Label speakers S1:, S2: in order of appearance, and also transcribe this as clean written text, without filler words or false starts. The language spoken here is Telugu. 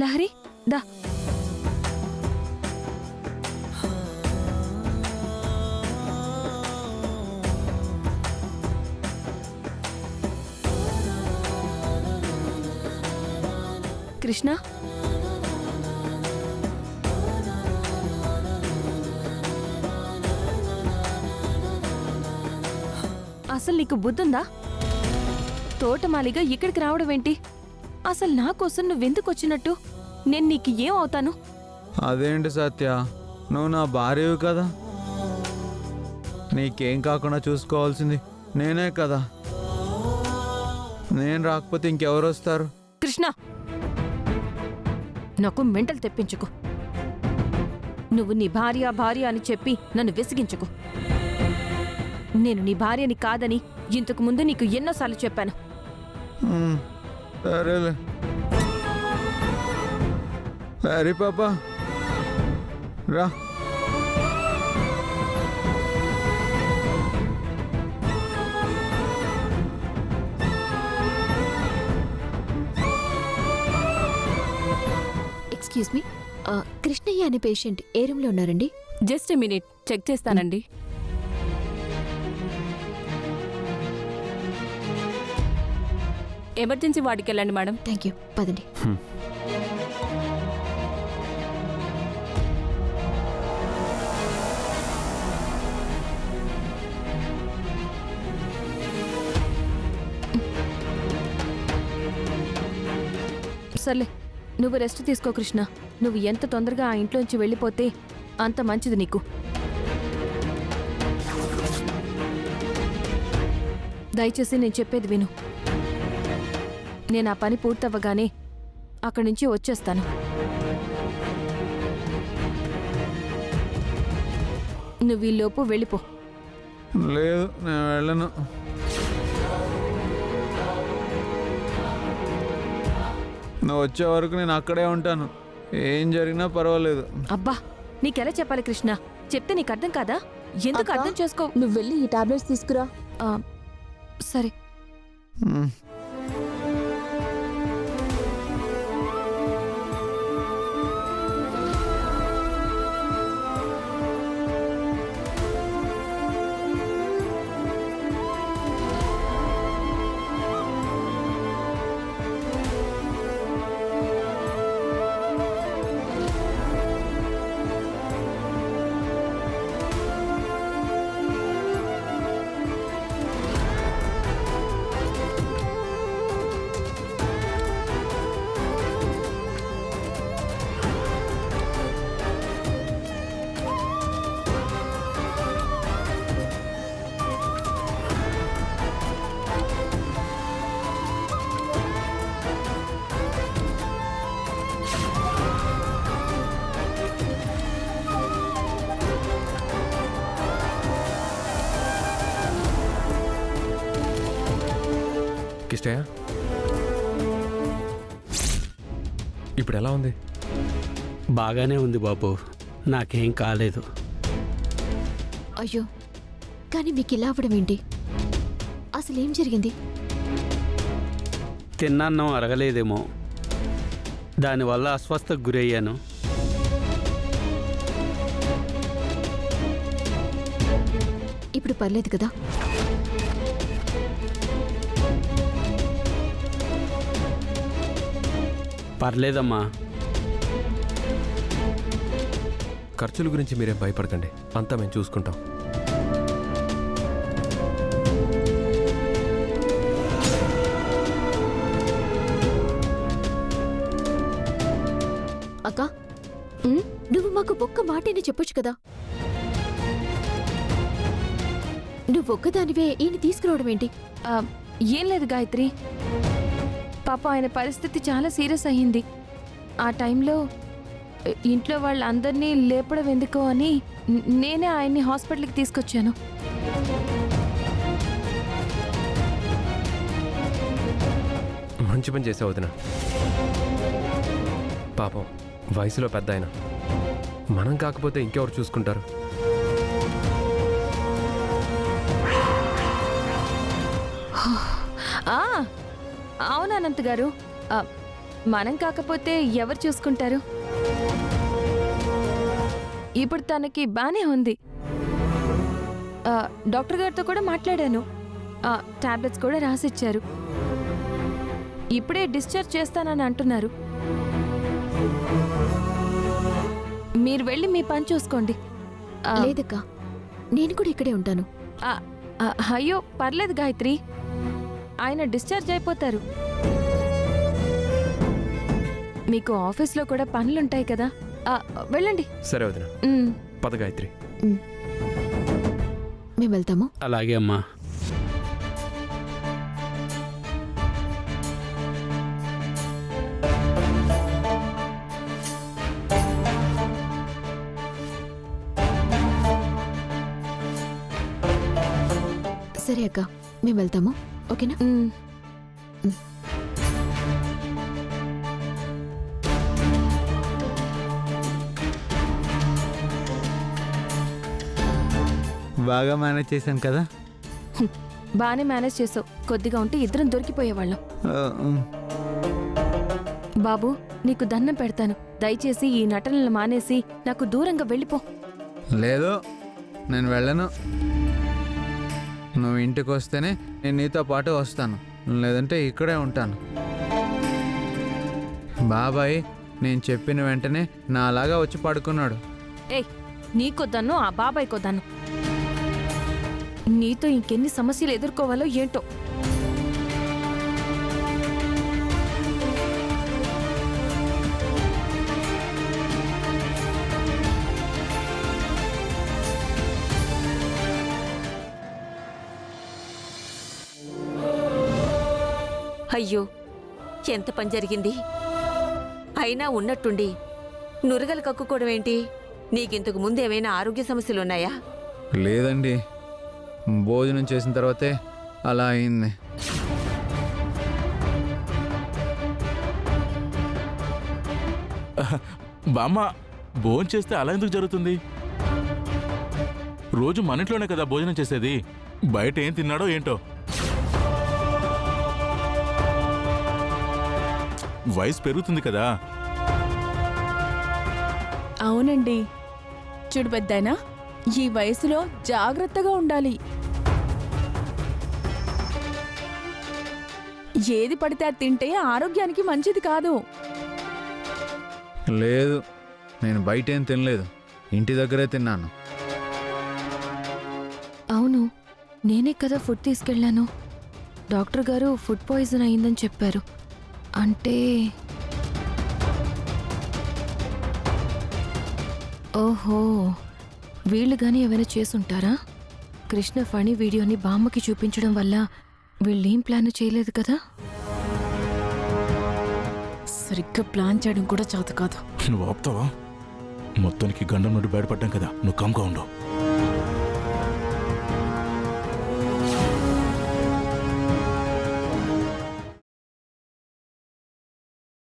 S1: లహరి దా. కృష్ణ, అసలు నీకు బుద్ధుందా? తోటమాలిగా ఇక్కడికి రావడం ఏంటి? అసలు నా కోసం నువ్వెందుకు వచ్చినట్టు? నేను నీకు ఏం అవుతాను?
S2: అదేంటి సత్య, నువ్వు నా భార్యవి కదా, నీకేం కాకుండా చూసుకోవాల్సింది నేనే కదా. నేను రాకపోతే ఇంకెవరు వస్తారు?
S1: కృష్ణ, నాకు మెంటల్ తెప్పించుకు. నువ్వు నీ భార్య భార్య అని చెప్పి నన్ను విసిగించుకు. నేను నీ భార్యని కాదని ఇంతకు ముందు నీకు ఎన్నోసార్లు చెప్పాను.
S2: సరేలే. సరే పాపా, రా.
S3: ఎక్స్క్యూజ్ మీ, కృష్ణయ్య అనే పేషెంట్ ఏ రూమ్లో ఉన్నారండి?
S1: జస్ట్ మినిట్, చెక్ చేస్తానండి. ఎమర్జెన్సీ వార్డుకి వెళ్ళండి మేడం.
S3: థ్యాంక్ యూ, పదండి.
S1: సర్లే, నువ్వు రెస్ట్ తీసుకో కృష్ణ. నువ్వు ఎంత తొందరగా ఆ ఇంట్లోంచి వెళ్ళిపోతే అంత మంచిది నీకు. దయచేసి నేను చెప్పేది విను. నేను ఆ పని పూర్తవ్వగానే అక్కడి నుంచి వచ్చేస్తాను. నువ్వు ఈలోపు వెళ్ళిపో.
S2: లేదు, నేను వెళ్ళను. నువ్వు వచ్చే వరకు నేను అక్కడే ఉంటాను. ఏం జరిగినా పర్వాలేదు.
S1: అబ్బా, నీకెలా చెప్పాలి కృష్ణ? చెప్తే నీకు అర్థం కాదా? ఎందుకు అర్థం చేసుకో?
S3: నువ్వు వెళ్ళి ఈ టాబ్లెట్స్ తీసుకురా.
S1: సరే.
S4: కిష్టయ్య, ఇప్పుడు ఎలా ఉంది?
S5: బాగానే ఉంది బాబు, నాకేం కాలేదు.
S3: అయ్యో, కానీ మీకు ఇలా అవ్వడం ఏంటి? అసలేం జరిగింది?
S5: తిన్నాన్నం అరగలేదేమో, దానివల్ల అస్వస్థకు గురయ్యాను.
S3: ఇప్పుడు పర్లేదు కదా?
S5: పర్లేదమ్మా.
S4: ఖర్చుల గురించి మీరేం భయపడకండి, అంతా మేము చూసుకుంటాం.
S3: అక్క, నువ్వు మాకు ఒక్క మాటని చెప్పొచ్చు కదా. నువ్వు ఒక్కదానివే ఈయన తీసుకురావడం ఏంటి?
S1: ఏం లేదు గాయత్రి, పాప ఆయన పరిస్థితి చాలా సీరియస్ అయ్యింది. ఆ టైంలో ఇంట్లో వాళ్ళందరినీ లేపడం ఎందుకో అని నేనే ఆయన్ని హాస్పిటల్కి తీసుకొచ్చాను.
S4: మంచి పని చేసావు వదిన. పాపం వయసులో పెద్ద ఆయన, మనం కాకపోతే ఇంకెవరు చూసుకుంటారు?
S1: అవునా అనంత్ గారు, మనం కాకపోతే ఎవరు చూసుకుంటారు? ఇప్పుడు తనకి బానే ఉంది. డాక్టర్ గారితో కూడా మాట్లాడాను. టాబ్లెట్స్ కూడా రాసిచ్చారు. ఇప్పుడే డిశ్చార్జ్ చేస్తానని అంటున్నారు. మీరు వెళ్ళి మీ పని చూసుకోండి.
S3: లేదక్క, నేను కూడా ఇక్కడే ఉంటాను.
S1: అయ్యో పర్లేదు గాయత్రి, ఆయన డిశ్చార్జ్ అయిపోతారు. మీకు ఆఫీస్లో కూడా పనులుంటాయి కదా, వెళ్ళండి.
S4: సరే వదిన,
S1: ఉమ్.
S4: పద గాయత్రి.
S3: మేము వెళ్తాము.
S5: అలాగే అమ్మా.
S3: సరే అక్క, మేము వెళ్తాము. ఓకేనా?
S1: ఉమ్.
S2: బాగా మేనేజ్ చేశాను కదా.
S1: బానే మేనేజ్ చేసావు. కొద్దిగా ఉంటే ఇద్దరం దొరికిపోయేవాళ్ళం. బాబు, నీకు దండం పెడతాను, దయచేసి ఈ నటనలు మానేసి నాకు దూరంగా వెళ్ళిపో.
S2: లేదు, నేను వెళ్ళను. నువ్వు ఇంటికి వస్తేనే నేను నీతో పాటు వస్తాను, లేదంటే ఇక్కడే ఉంటాను. బాబాయ్ నేను చెప్పిన వెంటనే నాలాగా వచ్చి పడుకున్నాడు.
S1: ఏయ్, నీకొద్దన్ను ఆ బాబాయ్ కొద్దన్ను. నీతో ఇంకెన్ని సమస్యలు ఎదుర్కోవాలో ఏంటో.
S6: అయ్యో, ఎంత పని జరిగింది. అయినా ఉన్నట్టుండి నురగలు కక్కుకోవడం ఏంటి? నీకింతకు ముందు ఏమైనా ఆరోగ్య సమస్యలున్నాయా?
S2: లేదండి, భోజనం చేసిన తర్వాతే అలా అయింది.
S7: బామ్మ, భోజనం చేస్తే అలా ఎందుకు జరుగుతుంది? రోజు మన ఇంట్లోనే కదా భోజనం చేసేది. బయట ఏం తిన్నాడో ఏంటో. వయసు పెరుగుతుంది కదా.
S8: అవునండి, చూడు పెద్దాయనా, ఈ వయసులో జాగ్రత్తగా ఉండాలి. ఏది పడితే అది తింటే ఆరోగ్యానికి మంచిది కాదు.
S2: లేదు, నేను బయట ఏం తినలేదు, ఇంటి దగ్గరే తిన్నాను.
S1: అవును, నేనే కదా ఫుడ్ తీసుకెళ్ళాను. డాక్టర్ గారు ఫుడ్ పాయిజన్ అయిందని చెప్పారు. అంటే ఓహో, వీళ్ళు గాని ఏమైనా చేసుంటారా? కృష్ణ ఫణి వీడియోని బామ్మకి చూపించడం వల్ల వీళ్ళేం ప్లాన్ చేయలేదు కదా.
S8: సరిగ్గా ప్లాన్ చేయడం కూడా చేత కాదు.
S7: నువ్వు ఆపుతావా? మొత్తానికి గండం నుండి బయటపడ్డాం కదా, నువ్వు కమ్గా ఉండవు.